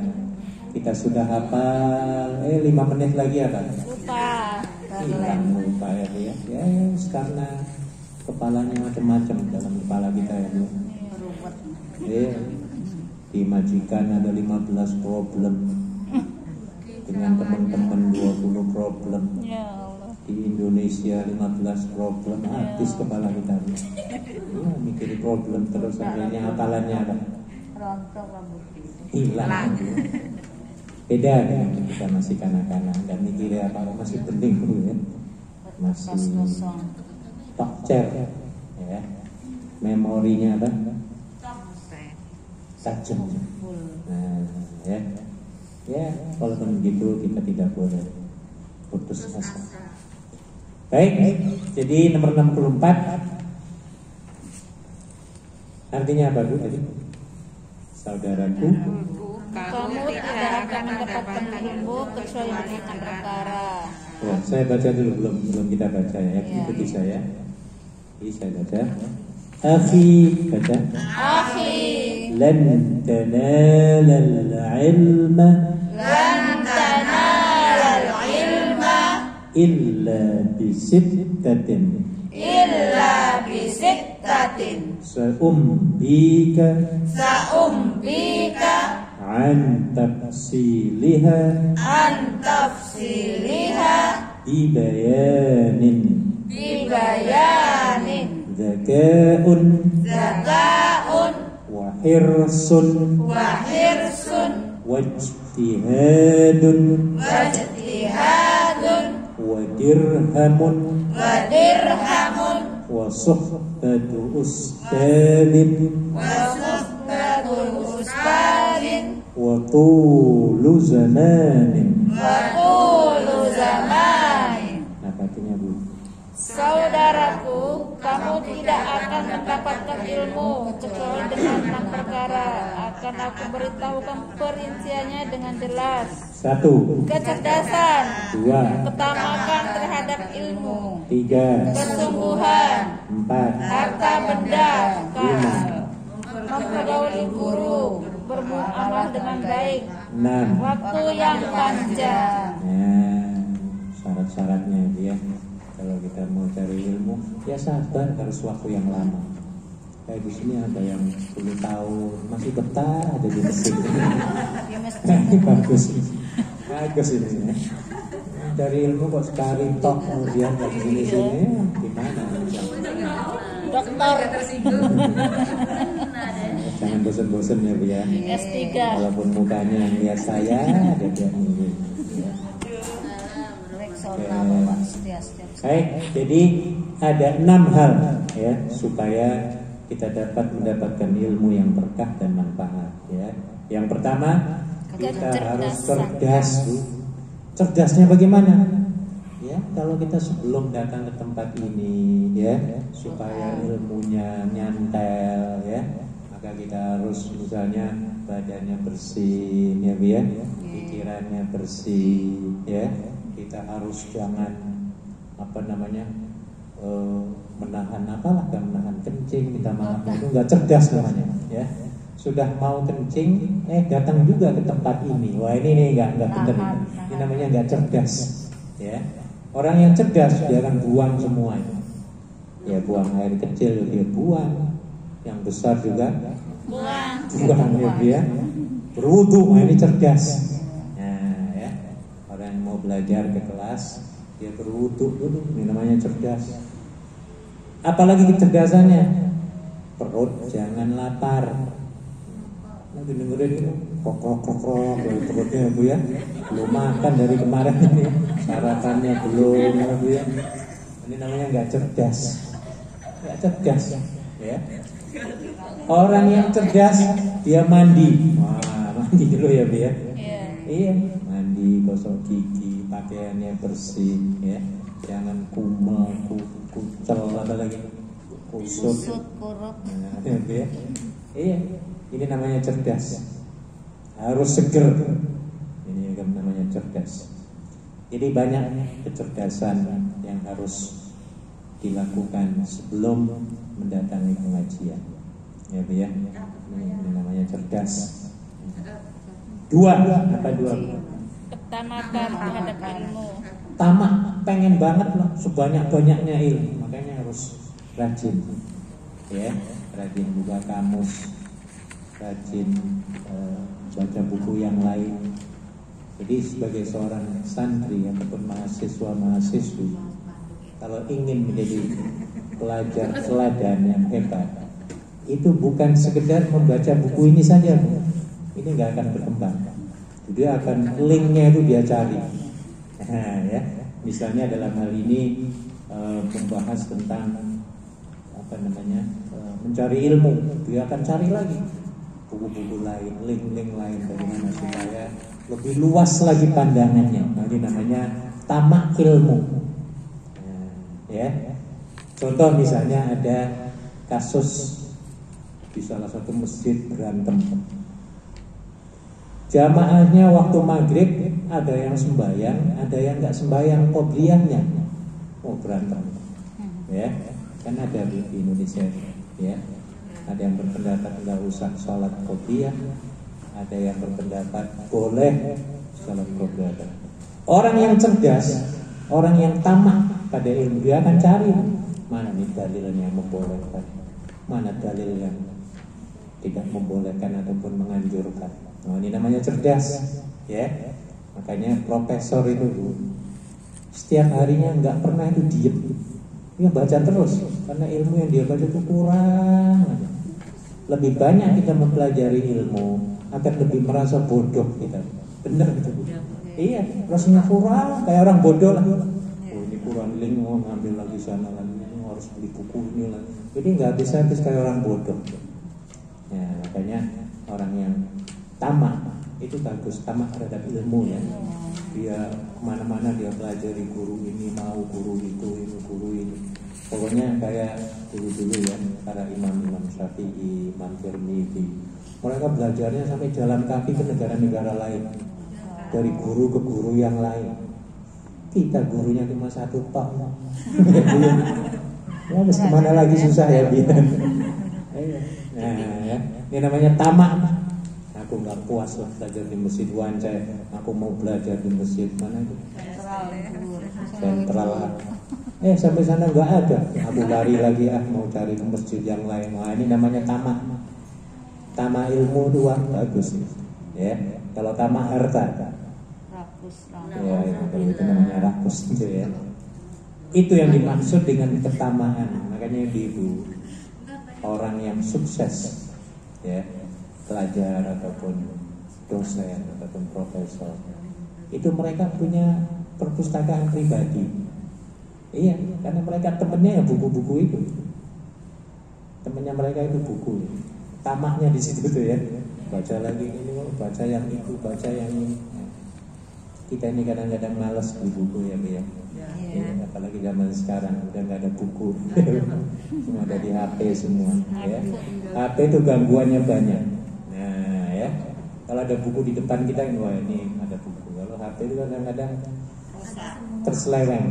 kita sudah hafal 5 menit lagi apa? Lupa. Hilang lupa ya. Ya karena kepalanya macam-macam dalam kepala kita ya. Ya, di majikan ada 15 problem, dengan teman-teman 20 problem. Ya Allah. Di Indonesia 15 problem, habis kepala kita. Ya, mikir problem terus akhirnya hafalannya apa? Rontok rambut Hilang. Beda dengan kita masih kanak-kanak dan mikirnya apa masih penting dulu ya. Masih tokcer ya. Memorinya apa? Tajam. Nah, ya. Ya, kalau begitu kita tidak boleh putus asa. Baik, jadi nomor 64 artinya apa Bu tadi? Saudaraku kamu tidak akan mendapatkan ilmu kecuali dengan perkara. Ya, saya baca dulu, belum kita baca ya. Ikuti saya. Jadi saya baca. Akhi, baca. Akhi, Lan tanalal ilma illa bisittatin Sa'umbika an tafsiliha bibayanin zaka'un wa hirsun wajtihadun wa dirhamun wa suhbatu ustadin wa tulu zamanin. Apa artinya, Bu? saudaraku, kamu tidak akan mendapatkan ilmu kecuali dengan 6 perkara. Akan aku beritahukan perinciannya dengan jelas. 1, Kecerdasan, 2, ketamakan terhadap ilmu, 3, kesungguhan, 4, harta benda, 5, mempergauli guru, bermuamalah dengan baik, 6. waktu yang panjang. Nah, syarat-syaratnya itu ya. Kalau kita mau cari ilmu, ya sabar, harus waktu yang lama. Kayak di sini ada yang 10 tahun masih betah ada di mesin. Ini bagus ini ya. Cari ilmu kok sekali tok kemudian nggak di sini, gimana? Dokter Jangan bosan-bosan ya, Bu ya. S3. Walaupun mukanya yang lihat saya ada dia ini. Baik, jadi ada 6 hal ya supaya kita dapat mendapatkan ilmu yang berkah dan manfaat ya. Yang pertama, kita harus cerdas, Bu. Cerdasnya bagaimana? Ya, kalau kita sebelum datang ke tempat ini ya, supaya ilmunya nyantel ya, maka kita harus misalnya badannya bersih ya, Bu ya. Pikirannya bersih ya. Kita harus jangan menahan kencing, minta maaf, itu nggak cerdas namanya ya. Sudah mau kencing datang juga ke tempat ini, wah ini nggak benar, ini namanya nggak cerdas ya. Orang yang cerdas dia akan buang semua itu ya, buang air kecil dia buang, yang besar juga buang ya dia. Berwudu, nah ini cerdas. Nah ya, orang yang mau belajar ke kelas dia berwudu dulu, ini namanya cerdas. Apalagi kecerdasannya, perut jangan lapar. Nanti dengerin kokrok perutnya, Bu ya. Belum makan dari kemarin ini, sarapannya belum ya, Bu ya. Ini namanya nggak cerdas ya. Orang yang cerdas dia mandi, mandi dulu ya, Bu ya. Iya, mandi, gosok gigi, pakaiannya bersih ya. Jangan kumel, kucel, apa lagi, kusut, kurut. Nah, ya. Iya, ini namanya cerdas. Harus seger. Ini namanya cerdas. Jadi banyak kecerdasan yang harus dilakukan sebelum mendatangi pengajian. Ya, Bu ya. Ini namanya cerdas. 2, apa 2? Ketamakan terhadap ilmu. Tamak, pengen banget loh sebanyak-banyaknya ilmu, makanya harus rajin ya, rajin buka kamus, rajin baca buku yang lain. Jadi sebagai seorang santri ataupun mahasiswa-mahasiswi, kalau ingin menjadi pelajar teladan yang hebat, itu bukan sekedar membaca buku ini saja, Bu. Ini nggak akan berkembang. Dia akan linknya itu dia cari. Nah, ya, misalnya dalam hal ini membahas tentang mencari ilmu, dia akan cari lagi buku-buku lain, link-link lain bagaimana supaya lebih luas lagi pandangannya. Ini namanya tamak ilmu. Nah, ya, contoh misalnya ada kasus di salah satu masjid berantem. Jamaahnya waktu maghrib ada yang sembahyang, ada yang nggak sembahyang qobliyahnya. Oh berantem, ya kan ada di Indonesia, ya. Ada yang berpendapat nggak usah sholat qobliyah, ada yang berpendapat boleh sholat qobliyah. Orang yang cerdas, orang yang tamak pada ilmu, dia akan cari mana nih dalil yang membolehkan, mana dalil yang tidak membolehkan ataupun menganjurkan. Nah, ini namanya cerdas, ya. Makanya profesor itu setiap harinya nggak pernah itu diem, dia baca terus karena ilmu yang dia baca itu kurang. Lebih banyak kita mempelajari ilmu akan lebih merasa bodoh kita, benar gitu. Iya, rasanya kurang, kayak orang bodoh lah. Oh ini kurang, ini mau ngambil lagi sana lagi, harus beli buku ini lagi. Jadi nggak bisa habis kayak orang bodoh. Ya, makanya orang yang tamak itu bagus, tamak terhadap ilmu ya. Dia kemana-mana dia pelajari guru ini mau, guru itu guru ini. Pokoknya kayak dulu-dulu ya, para imam-imam Syafi'i, Imam Tirmidzi, mereka belajarnya sampai jalan kaki ke negara-negara lain, dari guru ke guru yang lain. Kita gurunya cuma satu tok. Ya, harus kemana lagi susah ya dia. Nah, ya. Ini namanya tamak. Aku nggak puas lah belajar di Masjid Wancai, aku mau belajar di masjid mana itu? Sentral. Sampai sana nggak ada. Aku lari lagi mau cari ke masjid yang lain. Wah ini namanya tamak. Tamak ilmu itu bagus ya. Kalau tamak harta, ya itu namanya rakus gitu ya. Itu yang dimaksud dengan ketamaan. Makanya ibu, orang yang sukses ya, pelajar ataupun dosen ataupun profesor, itu mereka punya perpustakaan pribadi. Iya, karena mereka temennya ya buku-buku itu. Temennya mereka itu buku. Tamaknya di situ tuh ya. Baca lagi ini, baca yang itu, baca yang ini. Kita ini kadang-kadang malas beli buku ya, ya. Ya, apalagi zaman sekarang udah nggak ada buku, semua ada di HP semua. Ya. HP itu gangguannya banyak. Nah, ya, kalau ada buku di depan kita, wah ini ada buku. Kalau HP itu kadang-kadang terseleweng.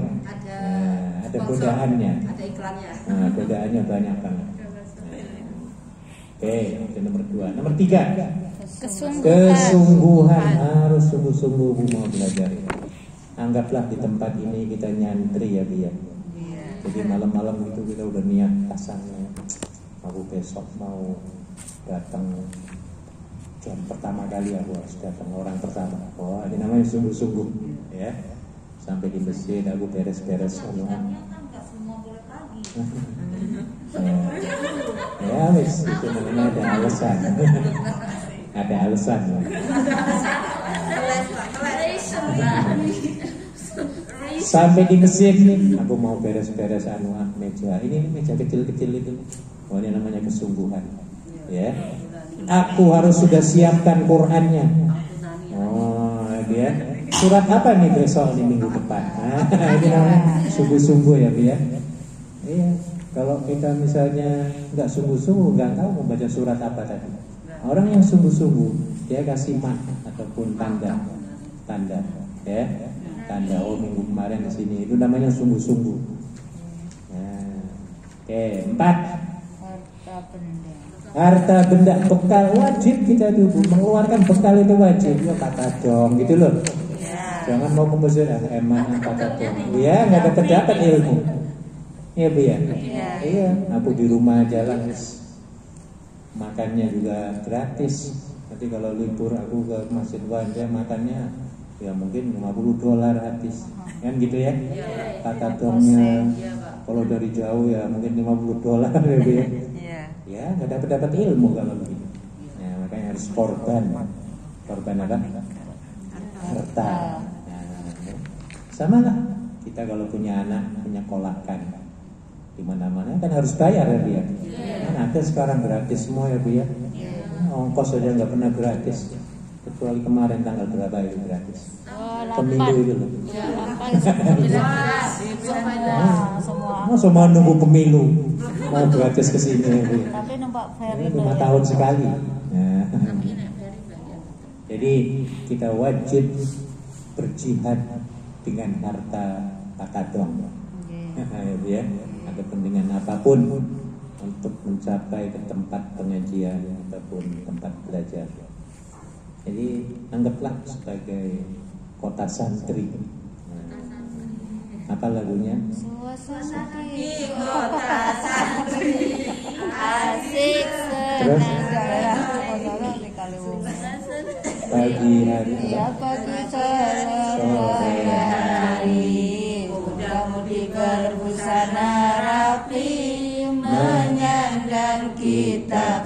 Ada godaannya. Ada iklannya. Nah, godaannya banyak banget. Oke, itu nomor 2. Nomor 3. Kesungguhan, harus sungguh-sungguh mau belajar. Anggaplah di tempat ini kita nyantri ya biar. Jadi malam-malam itu kita udah niat pasangnya. Aku besok mau datang jam pertama kali, aku harus datang orang pertama. Oh, ini namanya sungguh-sungguh ya. Sampai di masjid aku beres-beres semua. Ya wis, itu namanya ada alasan. Ada alasan. Sampai di masjid nih, aku mau beres-beres meja. Ini meja kecil-kecil itu. Oh, ini namanya kesungguhan. Ya. Aku harus sudah siapkan Qur'annya. Oh, dia. Surat apa nih besok nih minggu depan? Ini namanya sungguh-sungguh ya, Bi ya. Iya. Kalau kita misalnya nggak sungguh-sungguh, nggak tahu mau baca surat apa tadi. Orang yang sungguh-sungguh, dia kasih mat ataupun tanda, ya, tanda. Oh minggu kemarin di sini, itu namanya sungguh-sungguh. Nah, oke, 4. Harta benda bekal wajib kita dulu mengeluarkan bekal itu wajib. Ya kata dong, gitu loh. Jangan mau ke masjid emang kata dong. Iya, nggak dapat ilmu. Iya Bu ya. Iya, aku di rumah jalan makannya juga gratis. Nanti kalau libur aku ke Masjid Wanja makannya ya mungkin $50 habis. Kan gitu ya. Kata dongnya kalau dari jauh ya mungkin $50 ya Bu ya. Ya, enggak dapat ilmu kalau begitu. Ya, makanya harus korban. Korban apa? Harta. Nah, sama lah. Kita kalau punya anak, punya kolakan di mana-mana kan harus bayar ya Bu ya. Kan ada sekarang gratis semua ya Bu ya. Ongkos saja nggak pernah gratis. Kecuali kemarin tanggal berapa itu gratis. Pemilu itu loh. Semua nunggu pemilu mau gratis ke sini ya Bu ya. Tapi numpak ferry 5 tahun sekali. Nah. Jadi kita wajib berjihad dengan harta takadong, ya, ada kepentingan apapun untuk mencapai ke tempat pengajian ataupun tempat belajar. Jadi anggaplah sebagai kota santri. Apa lagunya? Suasana Di kota santri asik Terus? senang. Pagi hari Ya pagi sore hari muda-mudi berbusana rapi menyandang kitab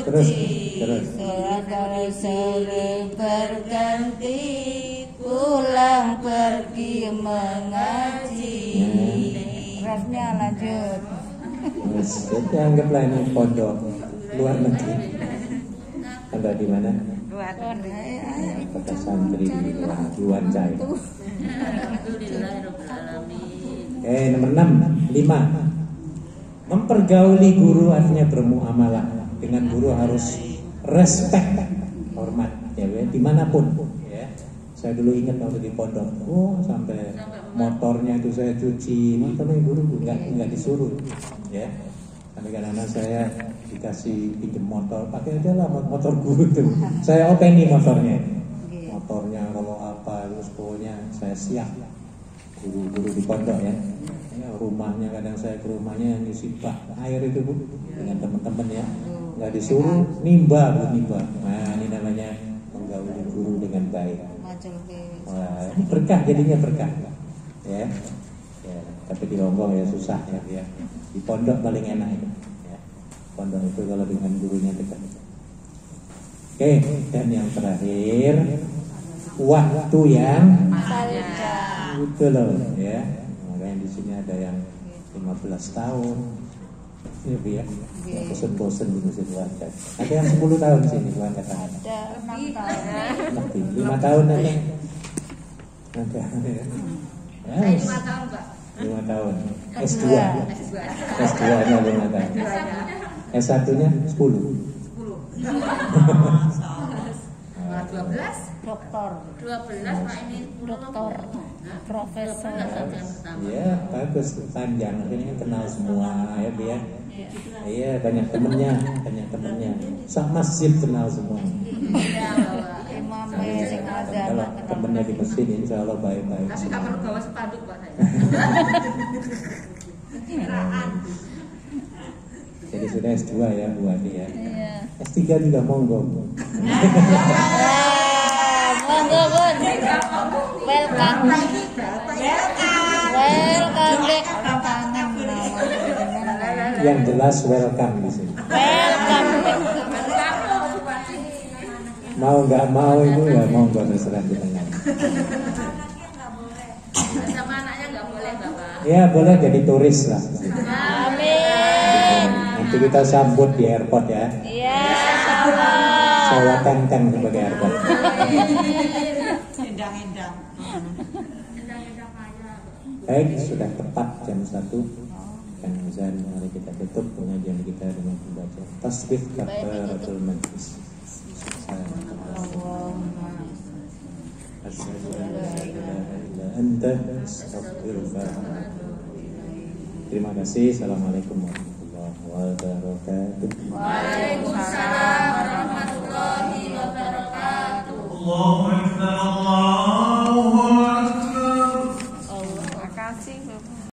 Terus. suci. Saudara sering berganti pulang pergi mengaji. Rapnya lanjut. Jadi anggaplah ini pondok luar negeri. Anda di mana? Kota santri di Wancai. Nomor 5. Mempergauli guru artinya bermuamalah dengan guru harus respect, hormat, ya, dimanapun. Ya. Saya dulu ingat waktu di pondok, sampai motornya itu saya cuci, motornya guru nggak disuruh, ya. Sampai kadang-kadang saya dikasih pinjam motor, pakai aja lah motor guru itu. Saya openi motornya kalau apa, terus pokoknya saya siap. Guru-guru di pondok ya, rumahnya kadang saya ke rumahnya ngisi bak air itu Bu dengan teman-teman ya, nggak disuruh nimba. Nah ini namanya menggauli guru dengan baik. Wah, ini berkah, jadinya berkah ya. Tapi di Hongkong ya susah ya. Di pondok paling enak itu ya. Pondok itu kalau dengan gurunya dekat. Oke, dan yang terakhir waktu yang itu loh ya. Makanya di sini ada yang 15 tahun. Ya. Bosen-bosen di masjid Wancai. Ada yang 10 tahun di sini angkat tangan. Ada 6 tahun. Lebih 5 tahun ada. Ada ya. Saya 5 tahun Pak. 5 tahun. S2 nya 5 tahun. S1 nya 10. 12 Doktor, 12 Pak ini doktor, profesor. Ya bagus, panjang, akhirnya kenal semua ya biar. Iya banyak temennya. Sak masjid kenal semua. Imam yang ada. Kalau temennya di masjid insya Allah baik-baik. Tapi tak perlu bawa spanduk Pak saya. Jadi sudah S2 ya Bu Adi ya. Iya. S3 juga monggo. Monggo Bun. Welcome. Yang jelas welcome di sini. Welcome. Mau nggak mau itu ya monggo terserah kita. Sama anaknya nggak boleh Bapak. Ya boleh jadi turis lah. Amin. Nanti kita sambut di airport ya. Iya, insyaallah. Saya tenteng sebagai airport. Endang-endang. Baik, sudah tepat jam 1. Kang Azan, mari kita tutup pengajian kita dengan membaca tasbih kafaratul majlis. Asyhadu an la ilaha illa anta astaghfiruka. Terima kasih. Assalamualaikum warahmatullahi wabarakatuh. Waalaikumsalam.